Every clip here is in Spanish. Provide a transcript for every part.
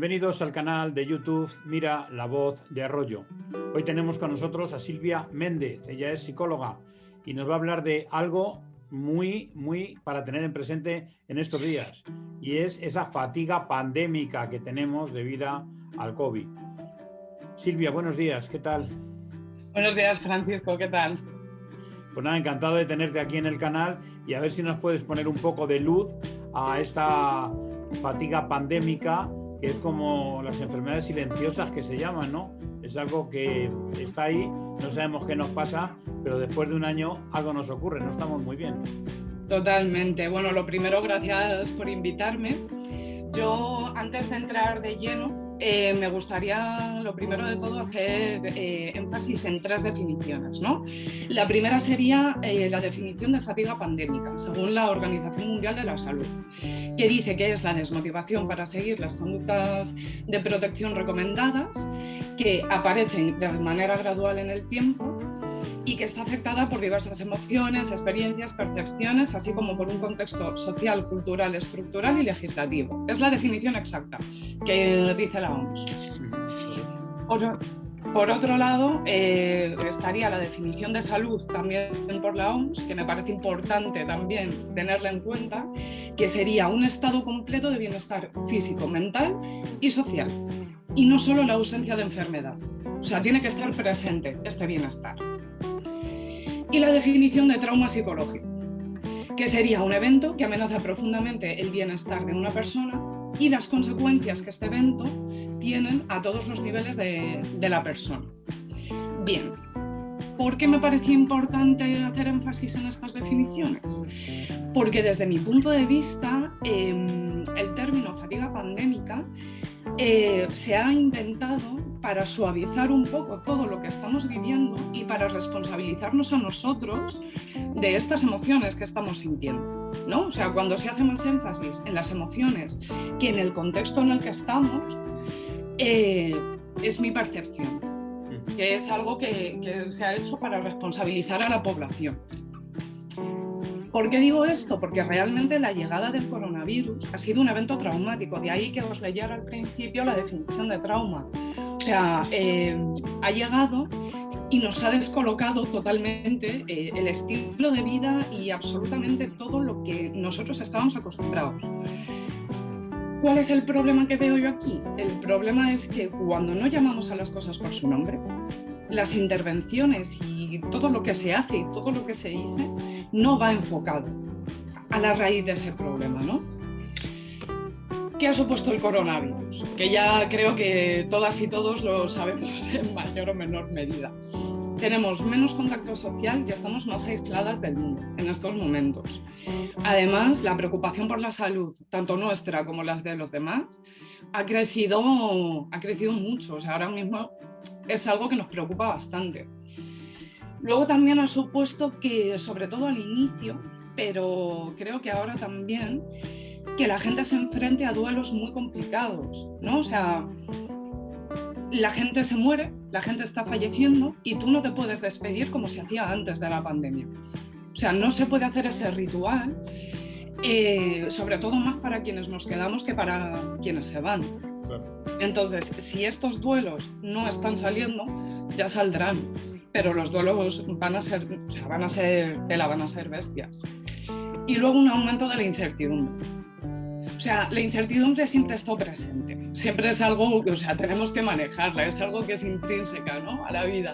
Bienvenidos al canal de YouTube Mira la Voz de Arroyo. Hoy tenemos con nosotros a Silvia Méndez, ella es psicóloga y nos va a hablar de algo muy para tener en presente en estos días, y es esa fatiga pandémica que tenemos debido al COVID. Silvia, buenos días, ¿qué tal? Buenos días, Francisco, ¿qué tal? Pues nada, encantado de tenerte aquí en el canal y a ver si nos puedes poner un poco de luz a esta fatiga pandémica, que es como las enfermedades silenciosas que se llaman, ¿no? Es algo que está ahí, no sabemos qué nos pasa, pero después de un año algo nos ocurre, no estamos muy bien. Totalmente. Bueno, lo primero, gracias por invitarme. Yo, antes de entrar de lleno, me gustaría, lo primero de todo, hacer énfasis en tres definiciones, ¿no? La primera sería la definición de fatiga pandémica, según la Organización Mundial de la Salud, que dice que es la desmotivación para seguir las conductas de protección recomendadas, que aparecen de manera gradual en el tiempo y que está afectada por diversas emociones, experiencias, percepciones, así como por un contexto social, cultural, estructural y legislativo. Es la definición exacta que dice la OMS. Por otro lado, estaría la definición de salud también por la OMS, que me parece importante también tenerla en cuenta, que sería un estado completo de bienestar físico, mental y social, y no solo la ausencia de enfermedad. O sea, tiene que estar presente este bienestar. Y la definición de trauma psicológico, que sería un evento que amenaza profundamente el bienestar de una persona y las consecuencias que este evento tienen a todos los niveles de la persona. Bien, ¿por qué me parecía importante hacer énfasis en estas definiciones? Porque desde mi punto de vista, el término fatiga pandémica se ha inventado para suavizar un poco todo lo que estamos viviendo y para responsabilizarnos a nosotros de estas emociones que estamos sintiendo, ¿no? O sea, cuando se hace más énfasis en las emociones que en el contexto en el que estamos, es mi percepción, que es algo que se ha hecho para responsabilizar a la población. ¿Por qué digo esto? Porque realmente la llegada del coronavirus ha sido un evento traumático, de ahí que os leyera al principio la definición de trauma. O sea, ha llegado y nos ha descolocado totalmente el estilo de vida y absolutamente todo lo que nosotros estábamos acostumbrados. ¿Cuál es el problema que veo yo aquí? El problema es que cuando no llamamos a las cosas por su nombre, las intervenciones y todo lo que se hace y todo lo que se dice no va enfocado a la raíz de ese problema, ¿no? ¿Qué ha supuesto el coronavirus? Que ya creo que todas y todos lo sabemos en mayor o menor medida. Tenemos menos contacto social y estamos más aisladas del mundo en estos momentos. Además, la preocupación por la salud, tanto nuestra como la de los demás, ha crecido mucho. O sea, ahora mismo es algo que nos preocupa bastante. Luego también ha supuesto que, sobre todo al inicio, pero creo que ahora también, que la gente se enfrente a duelos muy complicados, ¿no? O sea, la gente se muere, la gente está falleciendo y tú no te puedes despedir como se hacía antes de la pandemia. O sea, no se puede hacer ese ritual, sobre todo más para quienes nos quedamos que para quienes se van. Entonces, si estos duelos no están saliendo, ya saldrán, pero los duelos van a ser bestias. Y luego un aumento de la incertidumbre. O sea, la incertidumbre siempre está presente, siempre es algo que, o sea, tenemos que manejarla, es algo que es intrínseca, ¿no?, a la vida.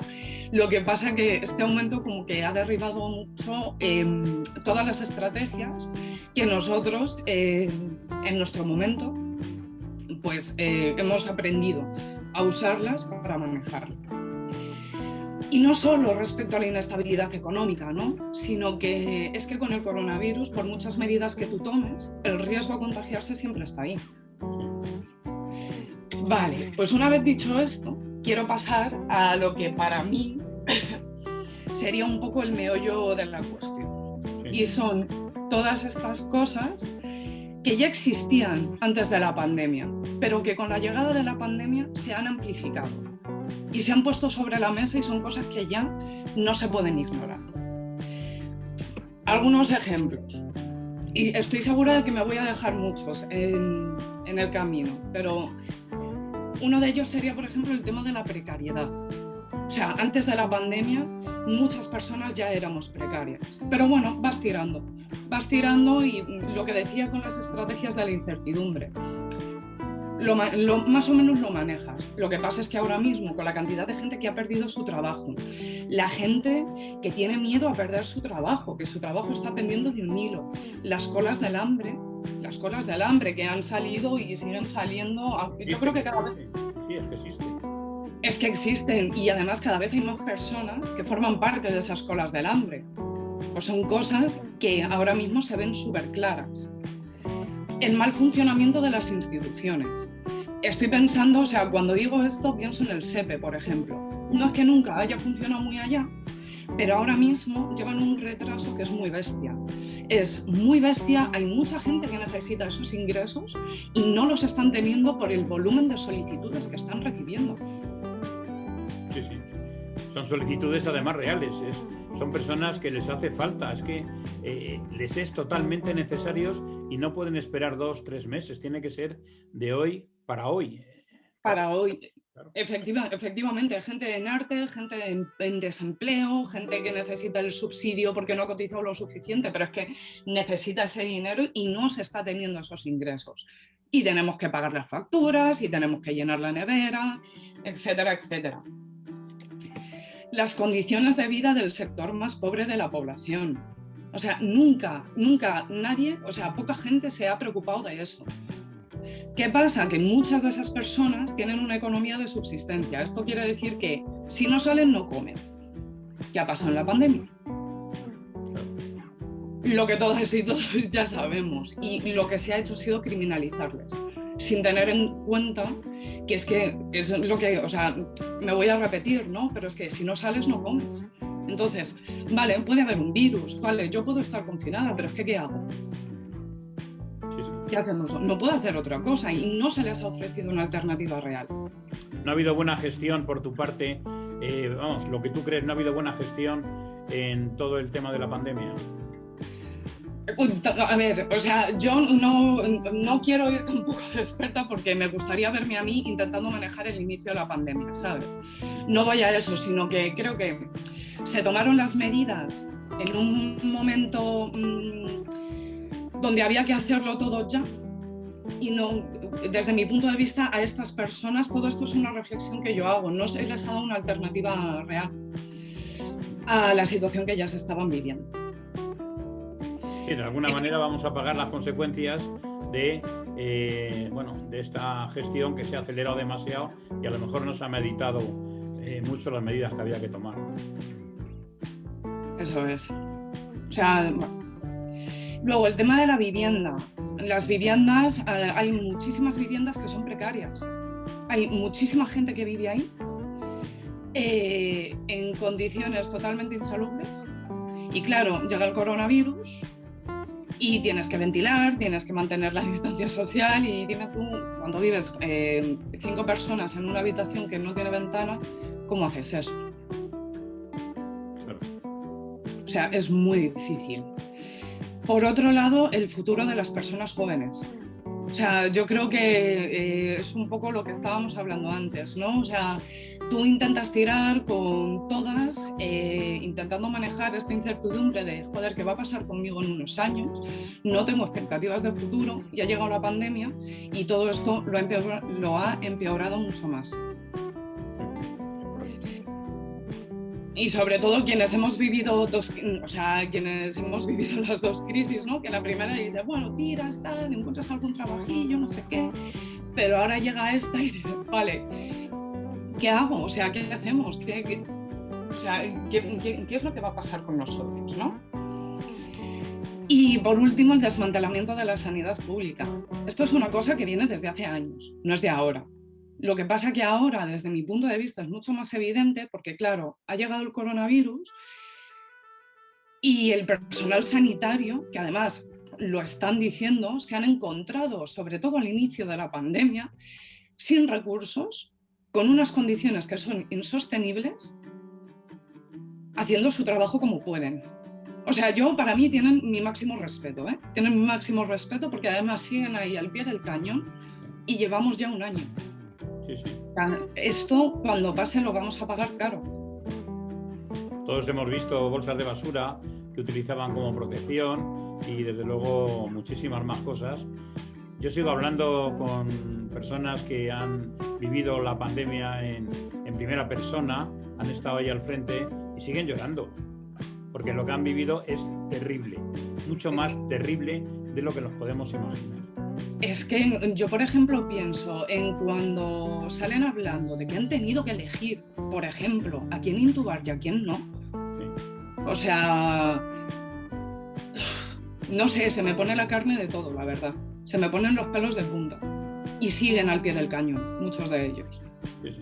Lo que pasa es que este aumento como que ha derribado mucho todas las estrategias que nosotros en nuestro momento pues hemos aprendido a usarlas para manejarla. Y no solo respecto a la inestabilidad económica, ¿no?, sino que es que con el coronavirus, por muchas medidas que tú tomes, el riesgo a contagiarse siempre está ahí. Vale, pues una vez dicho esto, quiero pasar a lo que para mí sería un poco el meollo de la cuestión. Y son todas estas cosas que ya existían antes de la pandemia, pero que con la llegada de la pandemia se han amplificado y se han puesto sobre la mesa y son cosas que ya no se pueden ignorar. Algunos ejemplos, y estoy segura de que me voy a dejar muchos en el camino, pero Uno de ellos sería, por ejemplo, el tema de la precariedad. O sea, antes de la pandemia, muchas personas ya éramos precarias. Pero bueno, vas tirando y lo que decía con las estrategias de la incertidumbre, más o menos lo manejas. Lo que pasa es que ahora mismo, con la cantidad de gente que ha perdido su trabajo, la gente que tiene miedo a perder su trabajo, que su trabajo está pendiendo de un hilo, las colas del hambre que han salido y siguen saliendo, yo creo que cada vez... Sí, es que existen. Es que existen, y además cada vez hay más personas que forman parte de esas colas del hambre. Pues son cosas que ahora mismo se ven súper claras. El mal funcionamiento de las instituciones. Estoy pensando, o sea, cuando digo esto, pienso en el SEPE, por ejemplo. No es que nunca haya funcionado muy allá, pero ahora mismo llevan un retraso que es muy bestia. Es muy bestia, hay mucha gente que necesita esos ingresos y no los están teniendo por el volumen de solicitudes que están recibiendo. Sí, sí. Son solicitudes además reales, son personas que les hace falta, es que les es totalmente necesarios y no pueden esperar 2 o 3 meses, tiene que ser de hoy para hoy. Para hoy. Claro. Efectivamente, gente en arte, gente en desempleo, gente que necesita el subsidio porque no ha cotizado lo suficiente, pero es que necesita ese dinero y no se está teniendo esos ingresos. Y tenemos que pagar las facturas y tenemos que llenar la nevera, etcétera, etcétera. Las condiciones de vida del sector más pobre de la población. O sea, nunca nadie, o sea, poca gente se ha preocupado de eso. ¿Qué pasa? Que muchas de esas personas tienen una economía de subsistencia. Esto quiere decir que si no salen, no comen. ¿Qué ha pasado en la pandemia? Lo que todas y todos ya sabemos. Y lo que se ha hecho ha sido criminalizarles, sin tener en cuenta que es lo que, o sea, me voy a repetir, ¿no? Pero es que si no sales, no comes. Entonces, vale, puede haber un virus, vale, yo puedo estar confinada, pero es que ¿qué hago? ¿Qué hacemos? No puedo hacer otra cosa y no se les ha ofrecido una alternativa real. No ha habido buena gestión por tu parte, lo que tú crees, no ha habido buena gestión en todo el tema de la pandemia. A ver, o sea, yo no quiero ir tampoco de experta porque me gustaría verme a mí intentando manejar el inicio de la pandemia, ¿sabes? No vaya a eso, sino que creo que se tomaron las medidas en un momento donde había que hacerlo todo ya y no, desde mi punto de vista, a estas personas todo esto es una reflexión que yo hago, no se les ha dado una alternativa real a la situación que ya se estaban viviendo. Sí, de alguna manera vamos a pagar las consecuencias de esta gestión que se ha acelerado demasiado y a lo mejor no se ha meditado mucho las medidas que había que tomar. Eso es. O sea, luego el tema de la vivienda. Las viviendas, hay muchísimas viviendas que son precarias. Hay muchísima gente que vive ahí en condiciones totalmente insalubres. Y claro, llega el coronavirus y tienes que ventilar, tienes que mantener la distancia social y dime tú, cuando vives 5 personas en una habitación que no tiene ventana, ¿cómo haces eso? Claro. O sea, es muy difícil. Por otro lado, el futuro de las personas jóvenes. O sea, yo creo que es un poco lo que estábamos hablando antes, ¿no? O sea, tú intentas tirar con todas, intentando manejar esta incertidumbre de, joder, ¿qué va a pasar conmigo en unos años? No tengo expectativas de futuro, ya ha llegado la pandemia y todo esto lo ha empeorado mucho más. Y sobre todo quienes hemos vivido las dos crisis, ¿no? Que la primera dice, bueno, tiras, tal, encuentras algún trabajillo, no sé qué, pero ahora llega esta y dice, vale, ¿qué hago? O sea, ¿qué hacemos? ¿Qué es lo que va a pasar con nosotros, ¿no? Y por último, el desmantelamiento de la sanidad pública. Esto es una cosa que viene desde hace años, no es de ahora. Lo que pasa que ahora, desde mi punto de vista, es mucho más evidente porque, claro, ha llegado el coronavirus y el personal sanitario, que además lo están diciendo, se han encontrado, sobre todo al inicio de la pandemia, sin recursos, con unas condiciones que son insostenibles, haciendo su trabajo como pueden. O sea, para mí tienen mi máximo respeto, ¿eh? Tienen mi máximo respeto porque además siguen ahí al pie del cañón y llevamos ya un año. Sí, sí. Esto, cuando pase, lo vamos a pagar caro. Todos hemos visto bolsas de basura que utilizaban como protección y desde luego muchísimas más cosas. Yo sigo hablando con personas que han vivido la pandemia en primera persona, han estado ahí al frente y siguen llorando, porque lo que han vivido es terrible, mucho más terrible de lo que nos podemos imaginar. Es que yo, por ejemplo, pienso en cuando salen hablando de que han tenido que elegir, por ejemplo, a quién intubar y a quién no. Sí. O sea, no sé, se me pone la carne de todo, la verdad. Se me ponen los pelos de punta. Y siguen al pie del cañón, muchos de ellos. Sí, sí.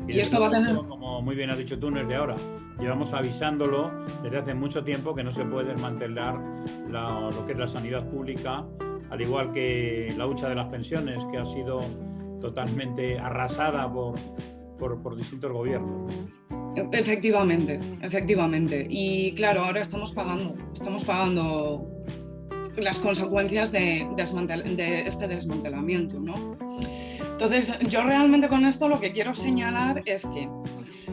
Y esto va a tener... Como muy bien has dicho tú, no es de ahora. Llevamos avisándolo desde hace mucho tiempo que no se puede desmantelar lo que es la sanidad pública, al igual que la hucha de las pensiones, que ha sido totalmente arrasada por distintos gobiernos. Efectivamente. Y claro, ahora estamos pagando las consecuencias de este desmantelamiento, ¿no? Entonces, yo realmente con esto lo que quiero señalar es que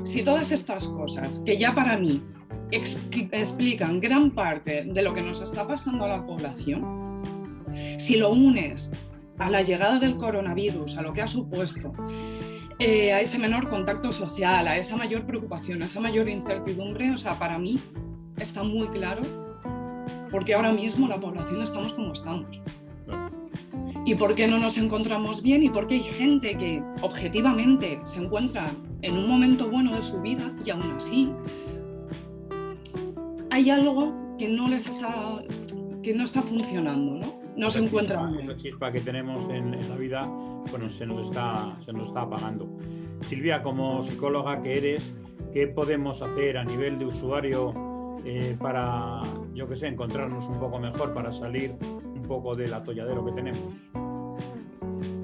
si todas estas cosas, que ya para mí explican gran parte de lo que nos está pasando a la población, si lo unes a la llegada del coronavirus, a lo que ha supuesto, a ese menor contacto social, a esa mayor preocupación, a esa mayor incertidumbre, o sea, para mí está muy claro porque ahora mismo la población estamos como estamos. ¿Y por qué no nos encontramos bien? Y por qué hay gente que objetivamente se encuentra en un momento bueno de su vida y aún así hay algo que no está funcionando, ¿no? No se encuentra bien. Esa chispa que tenemos en la vida, bueno, se nos está apagando. Silvia, como psicóloga que eres, ¿qué podemos hacer a nivel de usuario para, yo qué sé, encontrarnos un poco mejor, para salir un poco del atolladero que tenemos?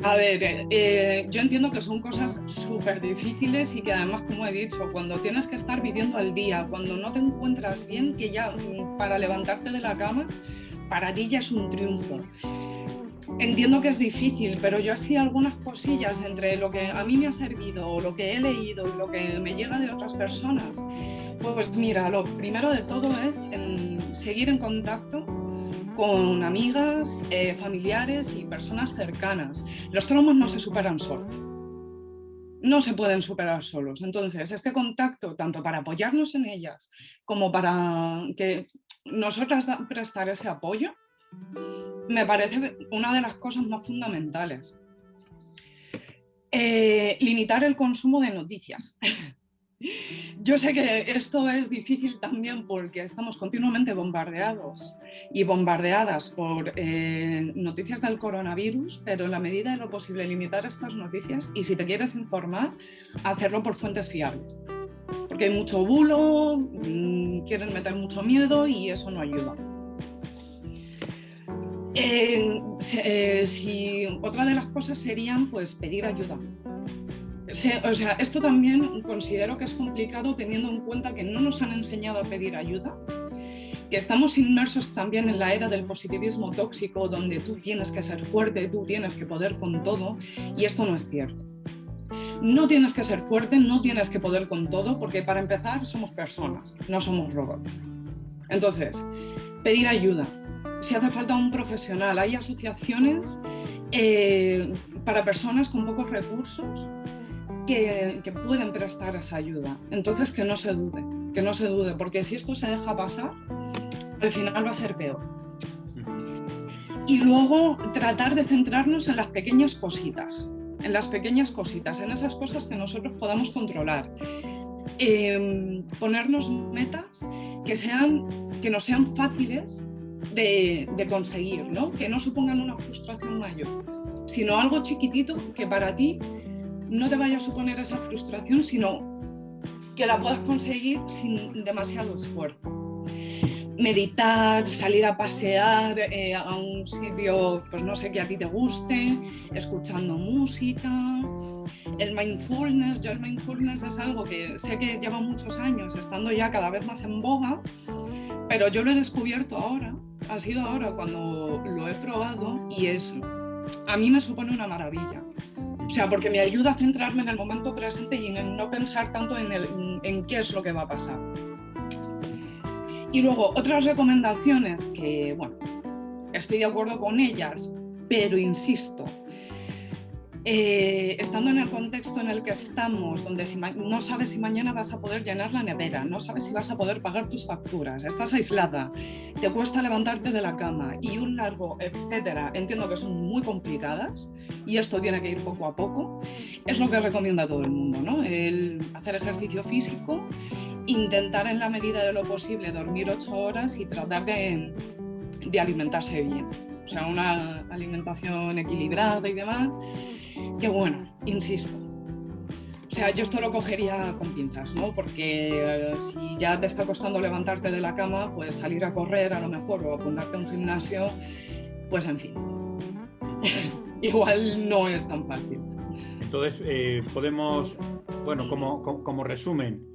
A ver, yo entiendo que son cosas súper difíciles y que además, como he dicho, cuando tienes que estar viviendo al día, cuando no te encuentras bien, que ya para levantarte de la cama, para ti ya es un triunfo. Entiendo que es difícil, pero yo así algunas cosillas entre lo que a mí me ha servido o lo que he leído y lo que me llega de otras personas, pues mira, lo primero de todo es seguir en contacto con amigas, familiares y personas cercanas. Los traumas no se superan solos, no se pueden superar solos. Entonces, este contacto, tanto para apoyarnos en ellas como para que nosotras prestar ese apoyo, me parece una de las cosas más fundamentales. Limitar el consumo de noticias. Yo sé que esto es difícil también porque estamos continuamente bombardeados y bombardeadas por noticias del coronavirus, pero en la medida de lo posible limitar estas noticias y si te quieres informar, hacerlo por fuentes fiables. Porque hay mucho bulo, quieren meter mucho miedo y eso no ayuda. Otra de las cosas serían pues pedir ayuda. O sea, esto también considero que es complicado teniendo en cuenta que no nos han enseñado a pedir ayuda, que estamos inmersos también en la era del positivismo tóxico donde tú tienes que ser fuerte, tú tienes que poder con todo y esto no es cierto. No tienes que ser fuerte, no tienes que poder con todo porque para empezar somos personas, no somos robots. Entonces, pedir ayuda. Si hace falta un profesional, hay asociaciones para personas con pocos recursos que pueden prestar esa ayuda. Entonces, que no se dude, porque si esto se deja pasar, al final va a ser peor. Y luego tratar de centrarnos en las pequeñas cositas, en esas cosas que nosotros podamos controlar. Ponernos metas que nos sean fáciles de conseguir, ¿no? Que no supongan una frustración mayor, sino algo chiquitito que para ti no te vaya a suponer esa frustración, sino que la puedas conseguir sin demasiado esfuerzo. Meditar, salir a pasear a un sitio, pues no sé, que a ti te guste, escuchando música. El mindfulness es algo que sé que lleva muchos años estando ya cada vez más en boga, pero yo lo he descubierto ahora, ha sido ahora cuando lo he probado y a mí me supone una maravilla. O sea, porque me ayuda a centrarme en el momento presente y en no pensar tanto en qué es lo que va a pasar. Y luego, otras recomendaciones que, bueno, estoy de acuerdo con ellas, pero insisto, estando en el contexto en el que estamos, donde no sabes si mañana vas a poder llenar la nevera, no sabes si vas a poder pagar tus facturas, estás aislada, te cuesta levantarte de la cama y un largo, etcétera, entiendo que son muy complicadas y esto tiene que ir poco a poco, es lo que recomienda todo el mundo, ¿no? El hacer ejercicio físico, intentar en la medida de lo posible dormir 8 horas y tratar de alimentarse bien. O sea, una alimentación equilibrada y demás, que bueno, insisto. O sea, yo esto lo cogería con pinzas, ¿no? Porque si ya te está costando levantarte de la cama, pues salir a correr a lo mejor o apuntarte a un gimnasio, pues en fin. Igual no es tan fácil. Entonces, podemos, bueno, como resumen,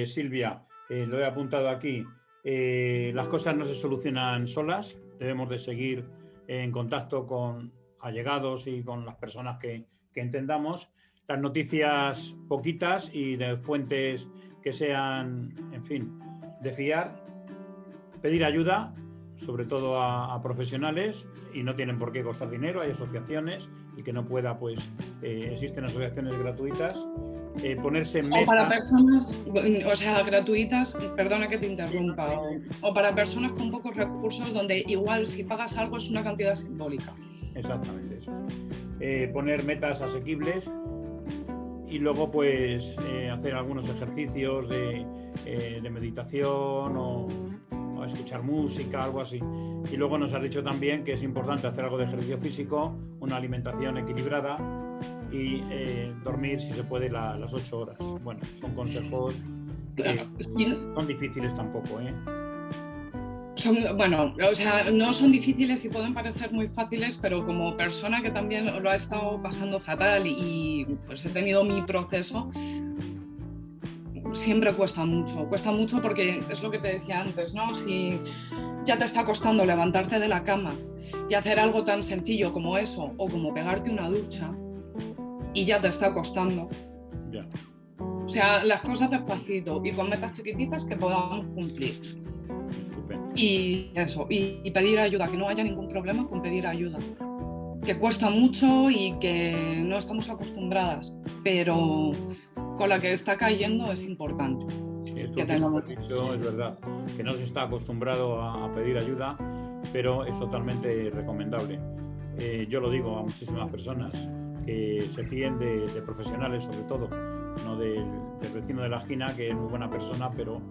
Silvia, lo he apuntado aquí, las cosas no se solucionan solas, debemos de seguir en contacto con allegados y con las personas que entendamos, las noticias poquitas y de fuentes que sean, en fin, de fiar, pedir ayuda, sobre todo a profesionales, y no tienen por qué costar dinero, hay asociaciones, y que no pueda, pues existen asociaciones gratuitas, ponerse en meta. O para personas, o sea, gratuitas, perdona que te interrumpa, o para personas con pocos recursos, donde igual si pagas algo es una cantidad simbólica. Exactamente, eso. Poner metas asequibles y luego pues hacer algunos ejercicios de meditación o escuchar música, algo así. Y luego nos has dicho también que es importante hacer algo de ejercicio físico, una alimentación equilibrada y dormir, si se puede, las 8 horas. Bueno, son consejos que son difíciles tampoco, ¿eh? Bueno, o sea, no son difíciles y pueden parecer muy fáciles, pero como persona que también lo ha estado pasando fatal y pues he tenido mi proceso, siempre cuesta mucho porque es lo que te decía antes, ¿no? Si ya te está costando levantarte de la cama y hacer algo tan sencillo como eso o como pegarte una ducha y ya te está costando. Ya. O sea, las cosas despacito y con metas chiquititas que podamos cumplir. Estupendo. Y eso, y pedir ayuda, que no haya ningún problema con pedir ayuda. Que cuesta mucho y que no estamos acostumbradas, pero con la que está cayendo es importante. Esto que tengamos dicho es verdad, que no se está acostumbrado a pedir ayuda, pero es totalmente recomendable. Yo lo digo a muchísimas personas, que se fíen de profesionales sobre todo, no del vecino de la esquina, que es muy buena persona, pero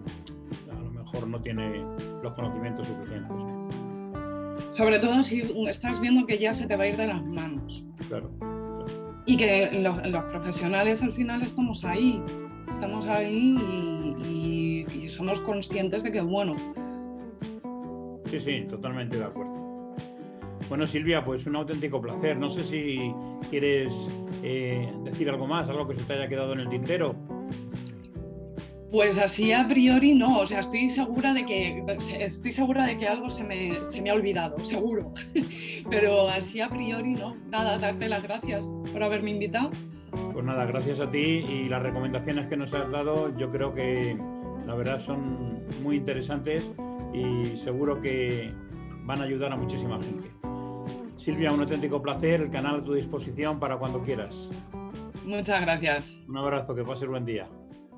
a lo mejor no tiene los conocimientos suficientes. Sobre todo si estás viendo que ya se te va a ir de las manos. Claro. Y que los profesionales al final estamos ahí y somos conscientes de que, bueno. Sí, totalmente de acuerdo. Bueno, Silvia, pues un auténtico placer. No sé si quieres decir algo más, algo que se te haya quedado en el tintero. Pues así a priori no, o sea, estoy segura de que algo se me ha olvidado, seguro, pero así a priori no. Nada, darte las gracias por haberme invitado. Pues nada, gracias a ti, y las recomendaciones que nos has dado yo creo que la verdad son muy interesantes y seguro que van a ayudar a muchísima gente. Silvia, un auténtico placer, el canal a tu disposición para cuando quieras. Muchas gracias. Un abrazo, que pases buen día.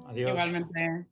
Adiós. Igualmente.